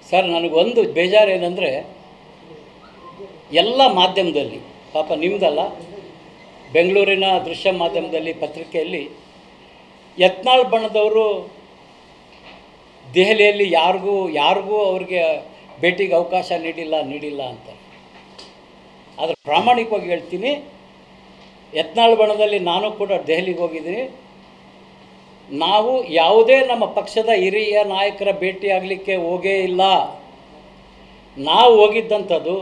Sir ನನಗೊಂದು ಬೇಜಾರೇನೆಂದರೆ ಎಲ್ಲ ಮಾಧ್ಯಮದಲ್ಲಿ ಪಾಪ ನಿಮ್ಮದಲ್ಲ ಬೆಂಗಳೂರಿನ ದೃಶ್ಯ ಮಾಧ್ಯಮದಲ್ಲಿ ಪತ್ರಿಕೆಯಲ್ಲಿ ಯತ್ನಾಳ್ ಬಣದವರು ದೆಹಲಿಯಲ್ಲಿ ಯಾರಿಗೂ ಅವ್ರಿಗೆ ಭೇಟಿಗೆ ಅವಕಾಶ ನೀಡಿಲ್ಲ ಅಂತ. ಆದರೆ ಪ್ರಾಮಾಣಿಕವಾಗಿ ಹೇಳ್ತೀನಿ, ಯತ್ನಾಳ್ ಬಣದಲ್ಲಿ ನಾನು ಕೂಡ ದೆಹಲಿಗೆ ಹೋಗಿದ್ದೀನಿ. ನಾವು ಯಾವುದೇ ನಮ್ಮ ಪಕ್ಷದ ಹಿರಿಯ ನಾಯಕರ ಭೇಟಿ ಆಗಲಿಕ್ಕೆ ಹೋಗೇ ಇಲ್ಲ. ನಾವು ಹೋಗಿದ್ದಂಥದ್ದು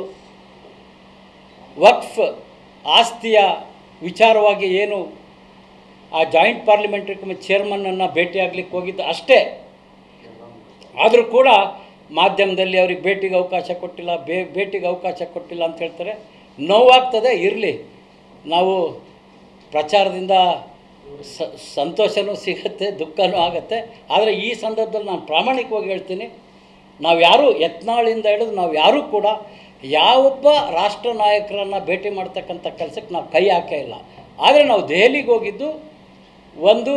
ವಕ್ಫ್ ಆಸ್ತಿಯ ವಿಚಾರವಾಗಿ ಏನು ಆ ಜಾಯಿಂಟ್ ಪಾರ್ಲಿಮೆಂಟ್ರಿ ಕಮಿಟಿ ಚೇರ್ಮನ್ನನ್ನು ಭೇಟಿ ಆಗಲಿಕ್ಕೆ ಹೋಗಿದ್ದು ಅಷ್ಟೇ. ಆದರೂ ಕೂಡ ಮಾಧ್ಯಮದಲ್ಲಿ ಅವ್ರಿಗೆ ಭೇಟಿಗೆ ಅವಕಾಶ ಕೊಟ್ಟಿಲ್ಲ ಅಂತ ಹೇಳ್ತಾರೆ. ನೋವಾಗ್ತದೆ. ಇರಲಿ, ನಾವು ಪ್ರಚಾರದಿಂದ ಸಂತೋಷವೂ ಸಿಗುತ್ತೆ, ದುಃಖವೂ ಆಗುತ್ತೆ. ಆದರೆ ಈ ಸಂದರ್ಭದಲ್ಲಿ ನಾನು ಪ್ರಾಮಾಣಿಕವಾಗಿ ಹೇಳ್ತೀನಿ, ನಾವು ಯಾರೂ ಯತ್ನಾಳಿಂದ ಹಿಡಿದು ನಾವು ಯಾರೂ ಕೂಡ ಯಾವೊಬ್ಬ ರಾಷ್ಟ್ರ ನಾಯಕರನ್ನು ಭೇಟಿ ಮಾಡ್ತಕ್ಕಂಥ ಕೆಲಸಕ್ಕೆ ನಾವು ಕೈ ಹಾಕೇ ಇಲ್ಲ. ಆದರೆ ನಾವು ದೆಹಲಿಗೆ ಹೋಗಿದ್ದು ಒಂದು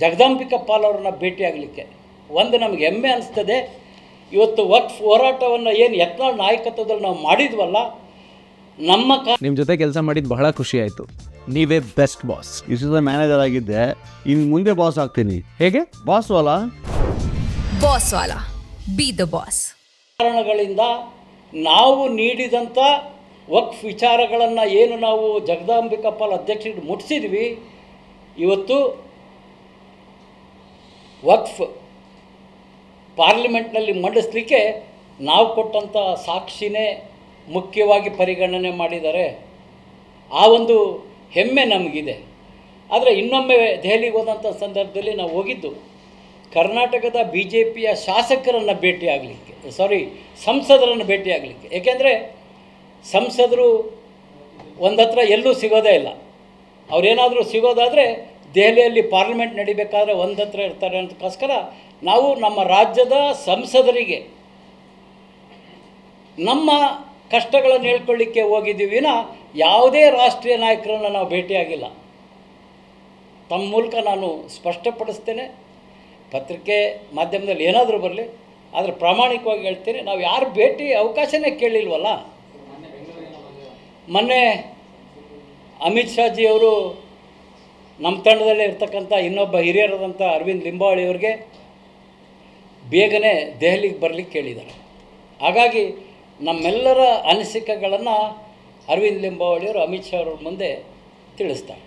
ಜಗದಾಂಬಿಕಾ ಪಾಲ್ ಅವ್ರನ್ನ ಭೇಟಿ ಆಗಲಿಕ್ಕೆ. ಒಂದು ನಮಗೆ ಹೆಮ್ಮೆ ಅನಿಸ್ತದೆ. ಇವತ್ತು ವಕ್ಫ್ ಹೋರಾಟವನ್ನು ಏನು ಯತ್ನಾಳ್ ನಾಯಕತ್ವದಲ್ಲಿ ನಾವು ಮಾಡಿದ್ವಲ್ಲ, ನಿಮ್ಮ ಜೊತೆ ಕೆಲಸ ಮಾಡಿದ್ದು ಬಹಳ ಖುಷಿ ಆಯಿತು. ನೀವೇ ಬೆಸ್ಟ್ ಬಾಸ್. ಇಷ್ಟು ಮ್ಯಾನೇಜರ್ ಆಗಿದ್ದೆ, ಇನ್ನು ಮುಂದೆ ಬಾಸ್ ಆಗ್ತೀನಿ. ಹೇಗೆ? Boss Vala B the boss. ಕಾರಣಗಳಿಂದ ನಾವು ನೀಡಿದಂಥ ವಕ್ಫ್ ವಿಚಾರಗಳನ್ನು ಏನು ನಾವು ಜಗದಾಂಬಿಕಾ ಪಾಲ್ ಅಧ್ಯಕ್ಷರಿಗೆ ಮುಟ್ಟಿಸಿದ್ವಿ, ಇವತ್ತು ವಕ್ಫ್ ಪಾರ್ಲಿಮೆಂಟ್ನಲ್ಲಿ ಮಂಡಿಸಲಿಕ್ಕೆ ನಾವು ಕೊಟ್ಟಂಥ ಸಾಕ್ಷಿನೇ ಮುಖ್ಯವಾಗಿ ಪರಿಗಣನೆ ಮಾಡಿದ್ದಾರೆ. ಆ ಒಂದು ಹೆಮ್ಮೆ ನಮಗಿದೆ. ಆದರೆ ಇನ್ನೊಮ್ಮೆ ದೆಹಲಿಗೆ ಹೋದಂಥ ಸಂದರ್ಭದಲ್ಲಿ ನಾವು ಹೋಗಿದ್ದು ಕರ್ನಾಟಕದ BJPಯ ಶಾಸಕರನ್ನು ಸಂಸದರನ್ನು ಭೇಟಿ ಆಗಲಿಕ್ಕೆ. ಏಕೆಂದರೆ ಸಂಸದರು ಒಂದು ಹತ್ರ ಎಲ್ಲೂ ಸಿಗೋದೇ ಇಲ್ಲ. ಅವರೇನಾದರೂ ಸಿಗೋದಾದರೆ ದೆಹಲಿಯಲ್ಲಿ ಪಾರ್ಲಿಮೆಂಟ್ ನಡಿಬೇಕಾದ್ರೆ ಒಂದು ಹತ್ರ ಇರ್ತಾರೆ. ಅದಕ್ಕೋಸ್ಕರ ನಾವು ನಮ್ಮ ರಾಜ್ಯದ ಸಂಸದರಿಗೆ ನಮ್ಮ ಕಷ್ಟಗಳನ್ನು ಹೇಳ್ಕೊಳ್ಳಿಕ್ಕೆ ಹೋಗಿದ್ದೀವಿ ವಿನ ಯಾವುದೇ ರಾಷ್ಟ್ರೀಯ ನಾಯಕರನ್ನು ನಾವು ಭೇಟಿಯಾಗಿಲ್ಲ. ತಮ್ಮ ಮೂಲಕ ನಾನು ಸ್ಪಷ್ಟಪಡಿಸ್ತೇನೆ. ಪತ್ರಿಕೆ ಮಾಧ್ಯಮದಲ್ಲಿ ಏನಾದರೂ ಬರಲಿ, ಆದರೆ ಪ್ರಾಮಾಣಿಕವಾಗಿ ಹೇಳ್ತೇನೆ, ನಾವು ಯಾರು ಭೇಟಿ ಅವಕಾಶನೇ ಕೇಳಿಲ್ವಲ್ಲ. ಮೊನ್ನೆ ಅಮಿತ್ ಶಾಜಿಯವರು ನಮ್ಮ ತಂಡದಲ್ಲೇ ಇರ್ತಕ್ಕಂಥ ಇನ್ನೊಬ್ಬ ಹಿರಿಯರಾದಂಥ ಅರವಿಂದ್ ಲಿಂಬಾವಳಿಯವ್ರಿಗೆ ಬೇಗನೆ ದೆಹಲಿಗೆ ಬರಲಿಕ್ಕೆ ಕೇಳಿದ್ದಾರೆ. ಹಾಗಾಗಿ ನಮ್ಮೆಲ್ಲರ ಅನಿಸಿಕೆಗಳನ್ನು ಅರವಿಂದ್ ಲಿಂಬಾವಳಿಯವರು ಅಮಿತ್ ಶಾ ಅವ್ರ ಮುಂದೆ ತಿಳಿಸ್ತಾರೆ.